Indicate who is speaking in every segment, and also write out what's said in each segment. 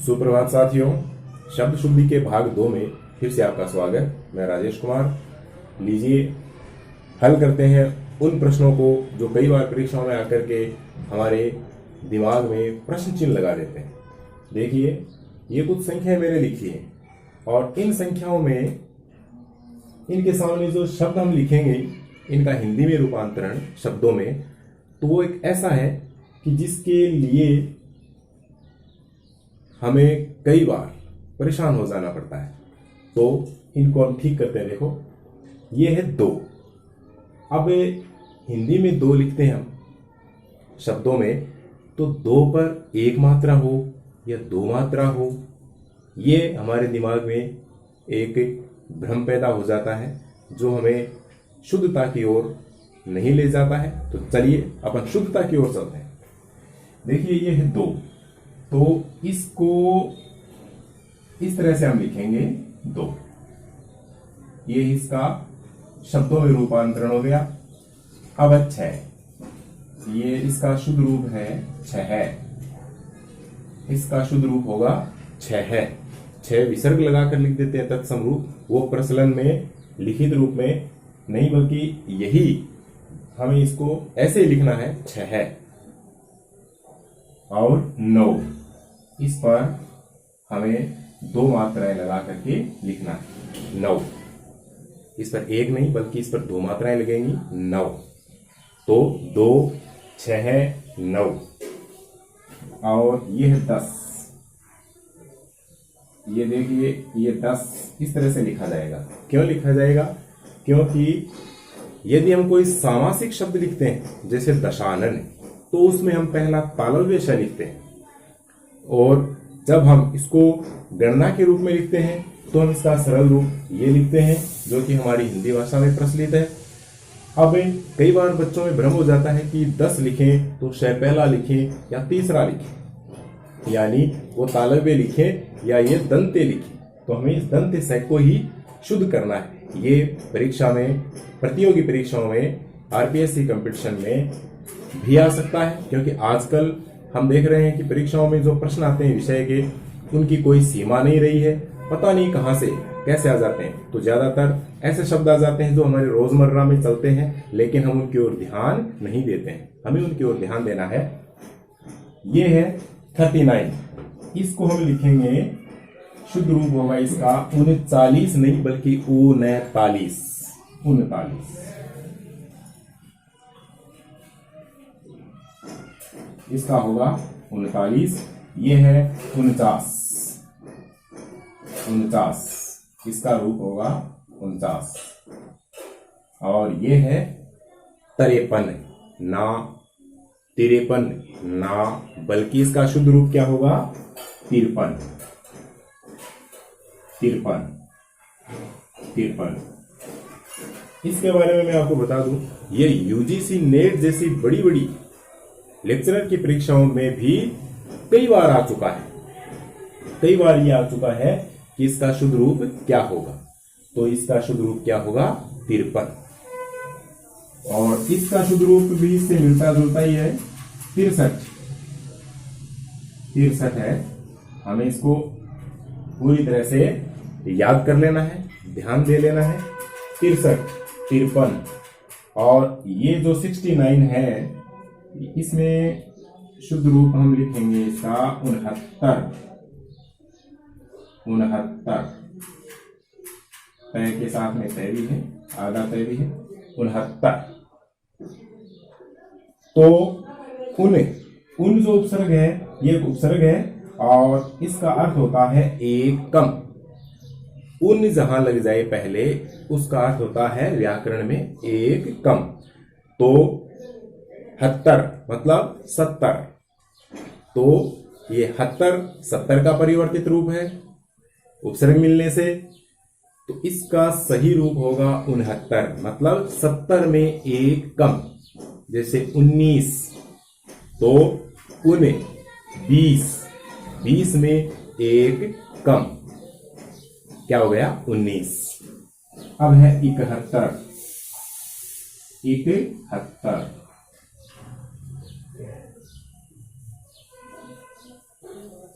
Speaker 1: सुप्रभात साथियों, शब्द शुद्धि के भाग 2 में फिर से आपका स्वागत। मैं राजेश कुमार। लीजिए हल करते हैं उन प्रश्नों को जो कई बार परीक्षाओं में आकर के हमारे दिमाग में प्रश्न चिन्ह लगा देते हैं। देखिए, ये कुछ संख्याएं मैंने लिखी हैं और इन संख्याओं में इनके सामने जो शब्द हम लिखेंगे इनका हिंदी में रूपांतरण शब्दों में, तो वो एक ऐसा है कि जिसके लिए हमें कई बार परेशान हो जाना पड़ता है। तो इनको हम ठीक करते हैं। देखो, ये है 2। अब हिंदी में 2 लिखते हैं हम शब्दों में, तो 2 पर एक मात्रा हो या 2 मात्रा हो, ये हमारे दिमाग में एक भ्रम पैदा हो जाता है जो हमें शुद्धता की ओर नहीं ले जाता है। तो चलिए अपन शुद्धता की ओर चलते हैं। देखिए, ये है 2, तो इसको इस तरह से हम लिखेंगे 2। ये इसका शब्दों में रूपांतरण हो गया। अब 6, ये इसका शुद्ध रूप है 6। इसका शुद्ध रूप होगा 6। 6 विसर्ग लगाकर लिख देते हैं तत्सम रूप, वो प्रचलन में लिखित रूप में नहीं, बल्कि यही हमें इसको ऐसे लिखना है 6। और 9, इस पर हमें 2 मात्राएं लगा करके लिखना है 9। इस पर एक नहीं बल्कि इस पर 2 मात्राएं लगेंगी 9। तो 2, 6, 9। और ये है 10। ये देखिए, ये 10 इस तरह से लिखा जाएगा। क्यों लिखा जाएगा? क्योंकि यदि हम कोई सामासिक शब्द लिखते हैं जैसे दशानन, तो उसमें हम पहला तालव्य श लिखते हैं, और जब हम इसको गणना के रूप में लिखते हैं तो हम इसका सरल रूप ये लिखते हैं जो कि हमारी हिंदी भाषा में प्रचलित है। अब कई बार बच्चों में भ्रम हो जाता है कि 10 लिखें तो श पहला लिखें या तीसरा लिखें, यानी वो तालव्य लिखें या ये दंते लिखें। तो हमें इस दंते स को ही शुद्ध करना है। ये परीक्षा में, प्रतियोगी परीक्षाओं में, आरपीएससी कंपटीशन में भी आ सकता है, क्योंकि आजकल हम देख रहे हैं कि परीक्षाओं में जो प्रश्न आते हैं विषय के, उनकी कोई सीमा नहीं रही है। पता नहीं कहां से कैसे आ जाते हैं। तो ज्यादातर ऐसे शब्द आ जाते हैं जो हमारे रोजमर्रा में चलते हैं, लेकिन हम उनकी ओर ध्यान नहीं देते हैं। हमें उनकी ओर ध्यान देना है। ये है 39। इसको हम लिखेंगे, शुद्ध रूप होगा इसका 39 नहीं बल्कि 39। 39 इसका होगा 39। ये है 49। 49 इसका रूप होगा 49। और ये है 53 ना 53 ना, बल्कि इसका शुद्ध रूप क्या होगा? 53। 53 53। इसके बारे में मैं आपको बता दूं, ये यूजीसी नेट जैसी बड़ी बड़ी लेक्चरर की परीक्षाओं में भी कई बार आ चुका है। कई बार ये आ चुका है कि इसका शुद्ध रूप क्या होगा। तो इसका शुद्ध रूप क्या होगा? 53। और इसका शुद्ध रूप भी इससे मिलता जुलता ही है, 63। 63 है। हमें इसको पूरी तरह से याद कर लेना है, ध्यान दे लेना है। 63, 53। और ये जो 69 है, इसमें शुद्ध रूप हम लिखेंगे इसका 69। 69 तय के साथ में तय भी है, आधा तय भी है। 69। तो उन जो उपसर्ग है, ये उपसर्ग है और इसका अर्थ होता है एक कम। उन जहां लग जाए पहले, उसका अर्थ होता है व्याकरण में एक कम। तो 70 मतलब 70। तो ये 70 70 का परिवर्तित रूप है उपसर्ग मिलने से। तो इसका सही रूप होगा 69, मतलब 70 में एक कम। जैसे 19, तो 20, 20 में एक कम, क्या हो गया? 19। अब है 71। 71।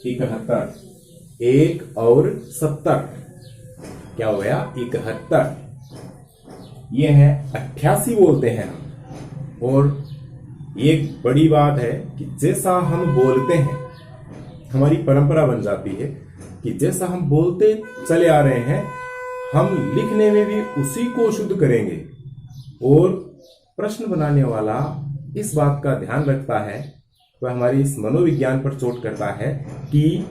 Speaker 1: 71, 1 और 70 क्या हो गया 71। ये है 88 बोलते हैं हम। और एक बड़ी बात है कि जैसा हम बोलते हैं, हमारी परंपरा बन जाती है कि जैसा हम बोलते चले आ रहे हैं, हम लिखने में भी उसी को शुद्ध करेंगे। और प्रश्न बनाने वाला इस बात का ध्यान रखता है, वह हमारी इस मनोविज्ञान पर चोट करता है कि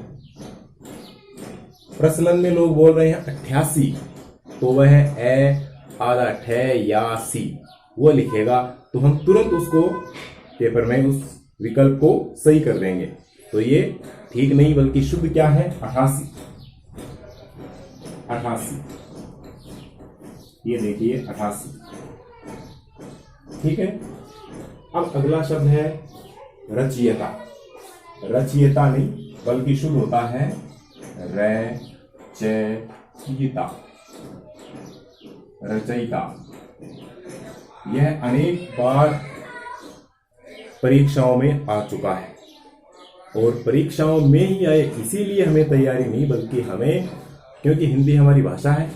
Speaker 1: प्रचलन में लोग बोल रहे हैं 88, तो वह ए आधा ठे या सी वो लिखेगा, तो हम तुरंत उसको पेपर में उस विकल्प को सही कर देंगे। तो ये ठीक नहीं, बल्कि शुद्ध क्या है 88। 88 ये देखिए 88, ठीक है। अब अगला शब्द है रचयिता। रचयिता नहीं बल्कि शुद्ध होता है रचयिता। रचयिता यह अनेक बार परीक्षाओं में आ चुका है, और परीक्षाओं में ही आए इसीलिए हमें तैयारी नहीं, बल्कि हमें, क्योंकि हिंदी हमारी भाषा है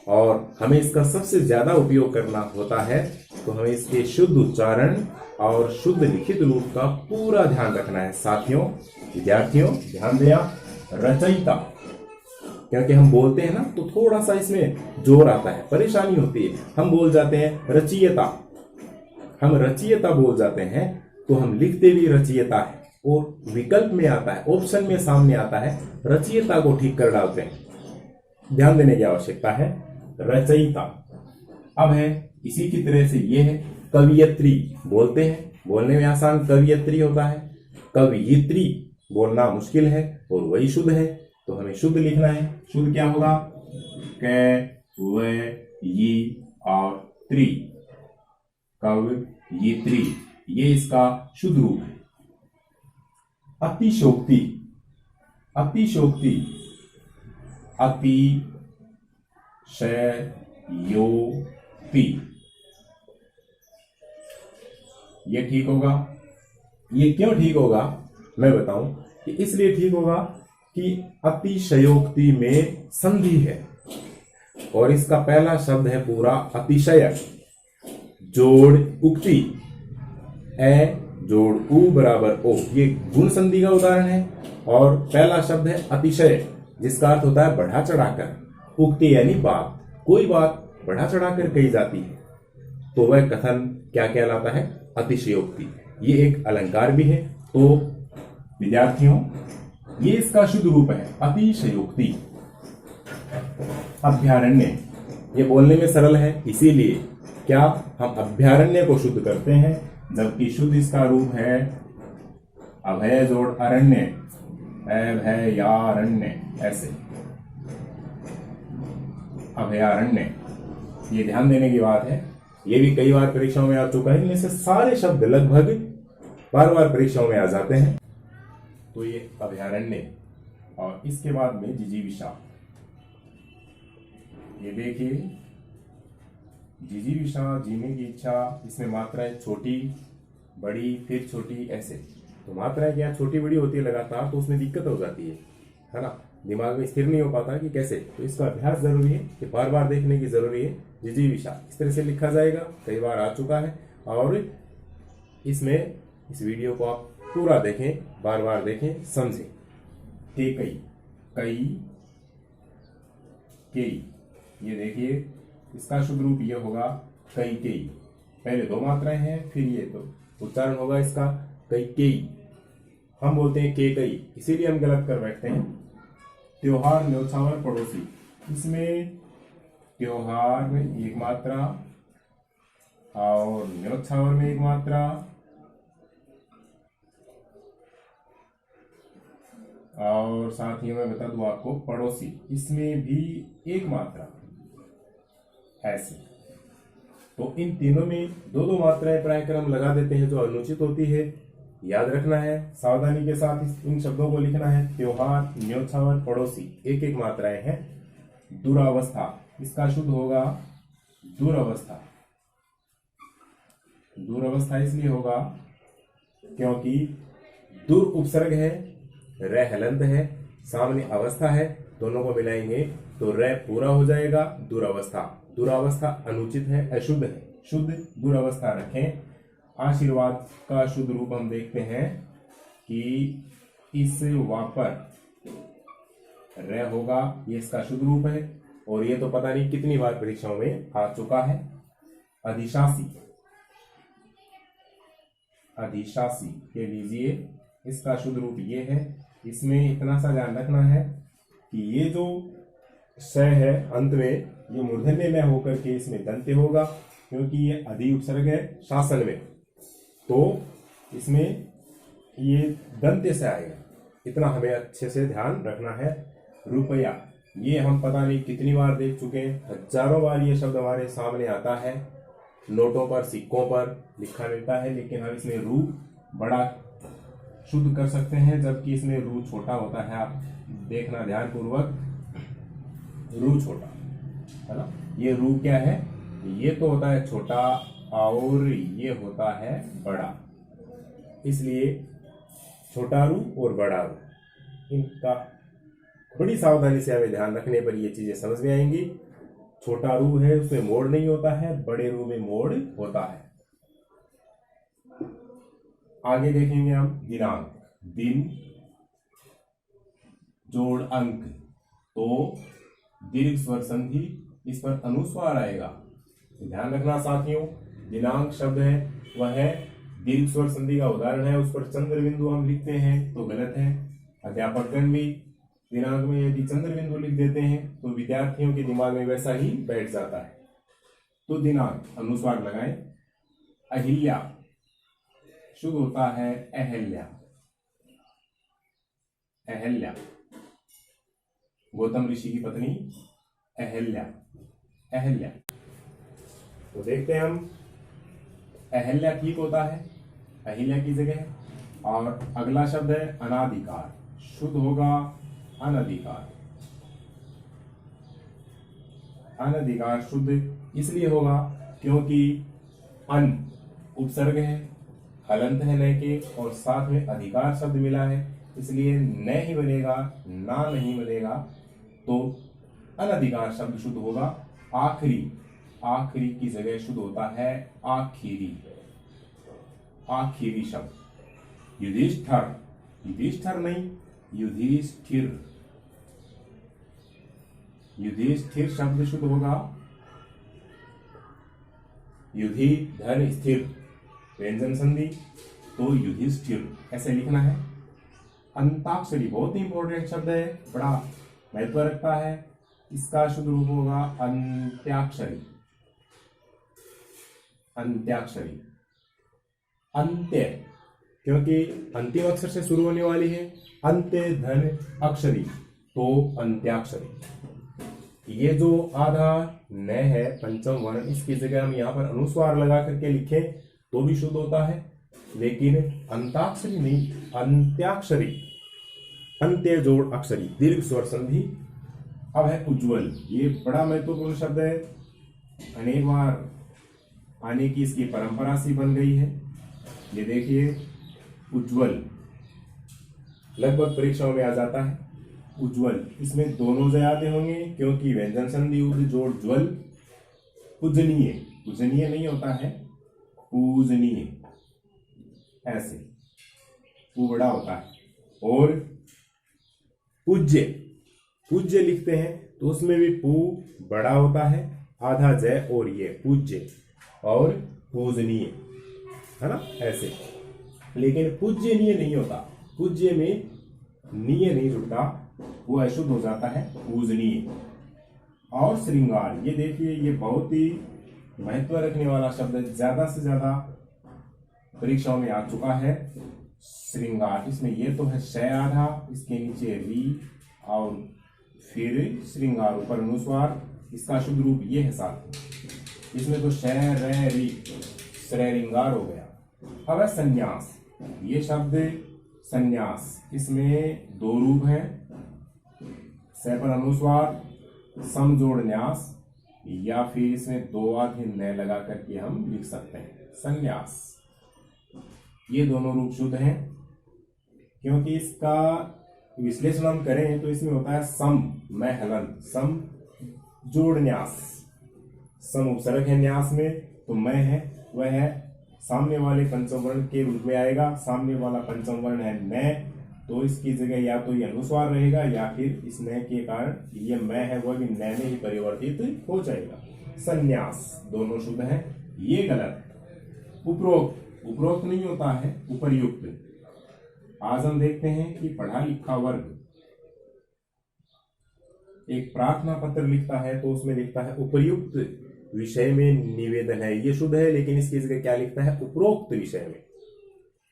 Speaker 1: और हमें इसका सबसे ज्यादा उपयोग करना होता है, तो हमें इसके शुद्ध उच्चारण और शुद्ध लिखित रूप का पूरा ध्यान रखना है। साथियों, विद्यार्थियों, ध्यान दें आप, रचयिता, क्योंकि हम बोलते हैं ना तो थोड़ा सा इसमें जोर आता है, परेशानी होती है। हम बोल जाते हैं रचयिता, हम रचयिता बोल जाते हैं, तो हम लिखते भी रचयिता है, और विकल्प में आता है, ऑप्शन में सामने आता है, रचयिता को ठीक कर डालते हैं। ध्यान देने की आवश्यकता है, रचयिता। अब है इसी की तरह से ये है कवियत्री, बोलते हैं, बोलने में आसान कवियत्री होता है। कवियत्री बोलना मुश्किल है और वही शुद्ध है, तो हमें शुद्ध लिखना है। शुद्ध क्या होगा, क व ये और त्री, कवियत्री, ये इसका शुद्ध रूप है। अतिशोक्ति, अतिशोक्ति, अतिशयोक्ति, ये ठीक होगा। ये क्यों ठीक होगा मैं बताऊं कि इसलिए ठीक होगा कि अतिशयोक्ति में संधि है, और इसका पहला शब्द है पूरा अतिशय, जोड़ उक्ति, ए जोड़ उ बराबर ओ, ये गुण संधि का उदाहरण है। और पहला शब्द है अतिशय, जिसका अर्थ होता है बढ़ा चढ़ाकर। उक्ति यानी बात, कोई बात बढ़ा चढ़ाकर कही जाती है, तो वह कथन क्या कहलाता है, अतिशयोक्ति। ये एक अलंकार भी है। तो विद्यार्थियों, ये इसका शुद्ध रूप है अतिशयोक्ति। अभ्यारण्य, ये बोलने में सरल है, इसीलिए क्या हम अभ्यारण्य को शुद्ध करते हैं, जबकि शुद्ध इसका रूप है अभय जोड़ अरण्य, अभयारण्य, ऐसे अभयारण्य। ये ध्यान देने की बात है, ये भी कई बार परीक्षाओं में आ चुका है। इनमें से सारे शब्द लगभग बार बार परीक्षाओं में आ जाते हैं। तो ये अभयारण्य, और इसके बाद में जिजीविषा। ये देखिए, जिजीविषा, जीने की इच्छा, इसमें मात्राएं छोटी बड़ी फिर छोटी, ऐसे। तो मात्राएं क्या छोटी बड़ी होती है लगातार, तो उसमें दिक्कत हो जाती है ना, दिमाग में स्थिर नहीं हो पाता कि कैसे। तो इसका अभ्यास जरूरी है, कि बार बार देखने की जरूरी है। जिजीविषा इस तरह से लिखा जाएगा, कई बार आ चुका है। और इसमें इस वीडियो को आप पूरा देखें, बार बार देखें, समझें। कई कई कई, ये देखिए इसका शुद्ध रूप ये होगा कई कई। पहले दो मात्राएं हैं, फिर ये, तो उच्चारण होगा इसका कई कई। हम बोलते हैं के कई, इसीलिए हम गलत कर बैठते हैं। त्योहार, न्योछावर, पड़ोसी, इसमें त्योहार में एक मात्रा और न्योछावर में एक मात्रा, और साथ ही मैं बता दूं आपको पड़ोसी, इसमें भी एक मात्रा, ऐसे। तो इन तीनों में दो दो मात्राएं प्राय कर हम लगा देते हैं, जो अनुचित होती है। याद रखना है, सावधानी के साथ इन शब्दों को लिखना है। त्योहार, न्योछावर, पड़ोसी, एक एक मात्राएं हैं। दुरावस्था, इसका शुद्ध होगा दुरावस्था। दुरावस्था इसलिए होगा क्योंकि दुर उपसर्ग है र हलंत है, सामने अवस्था है, दोनों को मिलाएंगे तो र पूरा हो जाएगा। दुरावस्था, दुरावस्था अनुचित है, अशुद्ध है, शुद्ध दुरावस्था रखें। आशीर्वाद का शुद्ध रूप हम देखते हैं कि इस वा पर र होगा, ये इसका शुद्ध रूप है। और ये तो पता नहीं कितनी बार परीक्षाओं में आ चुका है। अधिशासी, अधिशासी के लीजिए, इसका शुद्ध रूप ये है। इसमें इतना सा ध्यान रखना है कि ये जो स है अंत में, ये मूर्धन्य में होकर के इसमें दंत्य होगा, क्योंकि ये अधि उपसर्ग है शासन में, तो इसमें ये दंत्य से आएगा। इतना हमें अच्छे से ध्यान रखना है। रुपया, ये हम पता नहीं कितनी बार देख चुके हैं, हजारों बार ये शब्द हमारे सामने आता है, नोटों पर, सिक्कों पर लिखा मिलता है, लेकिन हम इसमें रू बड़ा शुद्ध कर सकते हैं, जबकि इसमें रू छोटा होता है। आप देखना ध्यान पूर्वक, रू छोटा है ना। ये रू क्या है, ये तो होता है छोटा और ये होता है बड़ा, इसलिए छोटा रू और बड़ा रू, इनका बड़ी सावधानी से हमें ध्यान रखने पर ये चीजें समझ में आएंगी। छोटा रू है उसमें मोड़ नहीं होता है, बड़े रू में मोड़ होता है। आगे देखेंगे हम दिनांक, दिन जोड़ अंक, तो दीर्घ स्वर संधि, इस पर अनुस्वार आएगा। ध्यान रखना साथियों, दिनांक शब्द है वह है दीर्घ स्वर संधि का उदाहरण है, उस पर चंद्र बिंदु हम लिखते हैं तो गलत है। अध्यापकगण भी दिनांक में यदि चंद्र बिंदु लिख देते हैं तो विद्यार्थियों के दिमाग में वैसा ही बैठ जाता है। तो दिनांक अनुस्वार लगाएं। अहिल्या शुद्ध होता है अहल्या, अहल्या, गौतम ऋषि की पत्नी अहल्या, अहल्या। तो देखते हैं हम, अहल्या ठीक होता है अहिल्या की जगह। और अगला शब्द है अनाधिकार, शुद्ध होगा अनधिकार, अनधिकार शुद्ध इसलिए होगा क्योंकि अन उपसर्ग है, हलंत है न के, और साथ में अधिकार शब्द मिला है, इसलिए न ही बनेगा, ना नहीं बनेगा, तो अनधिकार शब्द शुद्ध होगा। आखिरी, आखिरी की जगह शुद्ध होता है आखिरी, आखिरी शब्द। युधिष्ठिर, युधिष्ठिर नहीं युधिष्ठिर, युधिष्ठिर शब्द शुद्ध होगा युधि धन स्थिर, व्यंजन संधि, तो युधिष्ठिर ऐसे लिखना है। अंताक्षरी बहुत ही इंपॉर्टेंट शब्द है, बड़ा महत्व रखता है, इसका शुद्ध रूप होगा अंत्याक्षरी, अंत्याक्षरी। अंत्य क्योंकि अंतिम अक्षर से शुरू होने वाली है, अंत्य धन अक्षरी, तो अंत्याक्षरी। ये जो आधा न है पंचम वर्ण, इसकी जगह हम यहाँ पर अनुस्वार लगा करके लिखें तो भी शुद्ध होता है, लेकिन अंताक्षरी नहीं अंत्याक्षरी, अंत्य जोड़ अक्षरी, दीर्घ स्वर संधि। अब है उज्ज्वल, ये बड़ा महत्वपूर्ण शब्द है, अनेक बार आने की इसकी परंपरा सी बन गई है। ये देखिए उज्ज्वल लगभग परीक्षाओं में आ जाता है। उज्ज्वल, इसमें दोनों जयादे होंगे क्योंकि व्यंजन संधि उद जोड़ ज्वल। पूजनीय, पूजनीय नहीं होता है पूजनीय, ऐसे पू बड़ा होता है। और पूज्य, पूज्य लिखते हैं तो उसमें भी पू बड़ा होता है, आधा जय और ये पूज्य, और पूजनीय है ना ऐसे। लेकिन पूज्यनीय नहीं होता, पूज्य में नीय नहीं जुड़ता, वो अशुद्ध हो जाता है पूजनीय। और श्रृंगार, ये देखिए ये बहुत ही महत्व रखने वाला शब्द है, ज्यादा से ज्यादा परीक्षाओं में आ चुका है। श्रृंगार, इसमें ये तो है शय आधा, इसके नीचे री और फिर श्रृंगार ऊपर अनुस्वार, इसका शुद्ध रूप ये है साथ, इसमें तो शय रे री श्रृंगार हो गया। अब है संन्यास, ये शब्द संन्यास, इसमें दो रूप हैं, स पर अनुस्वार सम जोड़ न्यास, या फिर इसमें दो आधे न लगा करके हम लिख सकते हैं संन्यास। ये दोनों रूप शुद्ध हैं क्योंकि इसका विश्लेषण हम करें तो इसमें होता है सम मैं हलन, सम जोड़ न्यास, सम उपसर्ग है न्यास में, तो मैं है वह है सामने वाले पंचम वर्ण के रूप में आएगा, सामने वाला पंचम वर्ण है न, तो इसकी जगह या तो ये अनुस्वार रहेगा या फिर इस न के कारण ये मैं है वह भी न में ही परिवर्तित हो जाएगा। संन्यास दोनों शुद्ध है, ये गलत। उपरोक्त, उपरोक्त नहीं होता है उपर्युक्त। आज हम देखते हैं कि पढ़ा लिखा वर्ग एक प्रार्थना पत्र लिखता है तो उसमें लिखता है उपर्युक्त विषय में निवेदन है, ये शुद्ध है, लेकिन इसकी जगह क्या लिखता है उपरोक्त विषय में।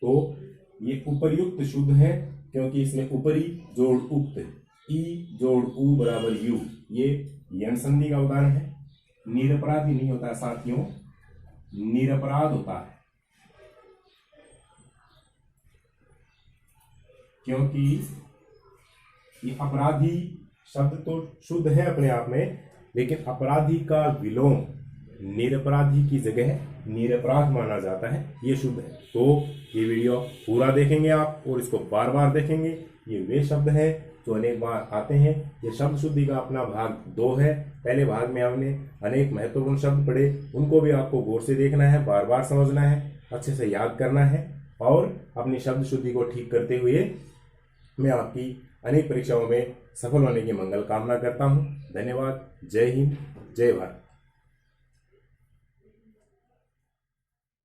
Speaker 1: तो ये उपर्युक्त शुद्ध है क्योंकि इसमें ऊपरी जोड़ उक्त, ई जोड़ उ बराबर यू, ये यण संधि का उदाहरण है। निरपराधी नहीं होता है साथियों, निरपराध होता है, क्योंकि ये अपराधी शब्द तो शुद्ध है अपने आप में, लेकिन अपराधी का विलोम निरपराधी की जगह निरपराध माना जाता है, ये शुद्ध है। तो ये वीडियो पूरा देखेंगे आप और इसको बार बार देखेंगे। ये वे शब्द हैं जो अनेक बार आते हैं। ये शब्द शुद्धि का अपना भाग 2 है। पहले भाग में हमने अनेक महत्वपूर्ण शब्द पढ़े, उनको भी आपको गौर से देखना है, बार बार समझना है, अच्छे से याद करना है और अपनी शब्द शुद्धि को ठीक करते हुए मैं आपकी अनेक परीक्षाओं में सफल होने की मंगल कामना करता हूँ। धन्यवाद। जय हिंद, जय भारत।